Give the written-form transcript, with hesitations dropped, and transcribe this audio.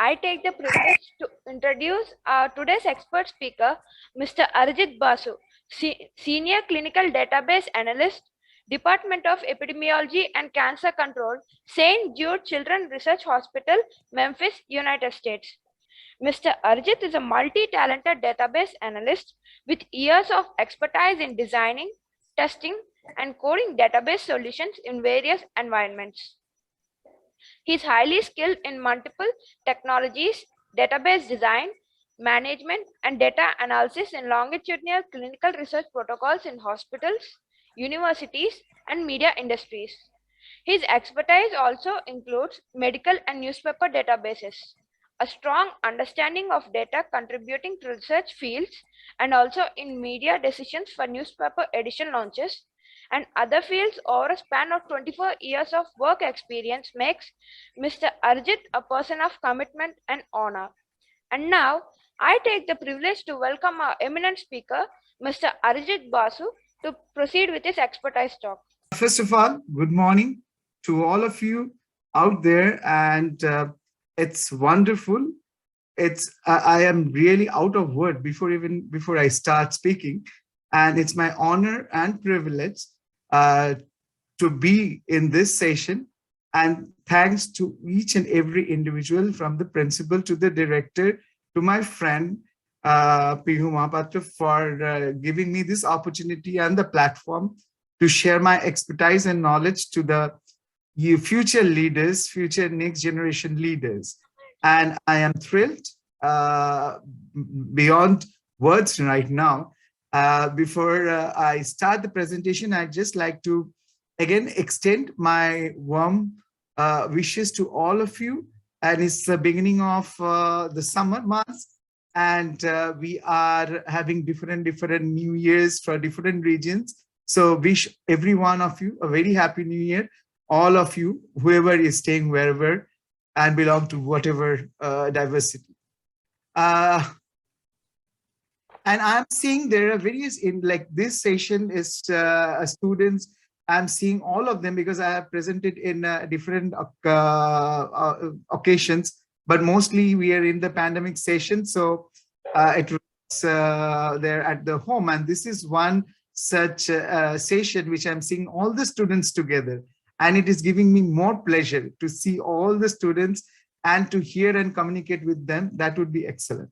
I take the privilege to introduce our today's expert speaker, Mr. Arijit Basu, Senior Clinical Database Analyst, Department of Epidemiology and Cancer Control, St. Jude Children's Research Hospital, Memphis, United States. Mr. Arijit is a multi-talented database analyst with years of expertise in designing, testing, and coding database solutions in various environments. He is highly skilled in multiple technologies, database design, management, and data analysis in longitudinal clinical research protocols in hospitals, universities, and media industries. His expertise also includes medical and newspaper databases, a strong understanding of data contributing to research fields, and also in media decisions for newspaper edition launches, and other fields. Over a span of 24 years of work experience makes Mr. Arjit a person of commitment and honor. And now, I take the privilege to welcome our eminent speaker, Mr. Arijit Basu, to proceed with his expertise talk. First of all, good morning to all of you out there, and it's wonderful. I am really out of word before I start speaking, and it's my honor and privilege to be in this session. And thanks to each and every individual, from the principal to the director to my friend Pihu Mahapatra, for giving me this opportunity and the platform to share my expertise and knowledge to the future leaders, future next generation leaders. And I am thrilled beyond words right now. Before I start the presentation, I'd just like to again extend my warm wishes to all of you. And it's the beginning of the summer months, and we are having different New Years for different regions. So wish every one of you a very happy New Year, all of you, whoever is staying wherever and belong to whatever diversity. And I'm seeing there are various, in like this session is students. I'm seeing all of them because I have presented in different occasions, but mostly we are in the pandemic session. So it was there at the home. And this is one such session which I'm seeing all the students together. And it is giving me more pleasure to see all the students and to hear and communicate with them. That would be excellent.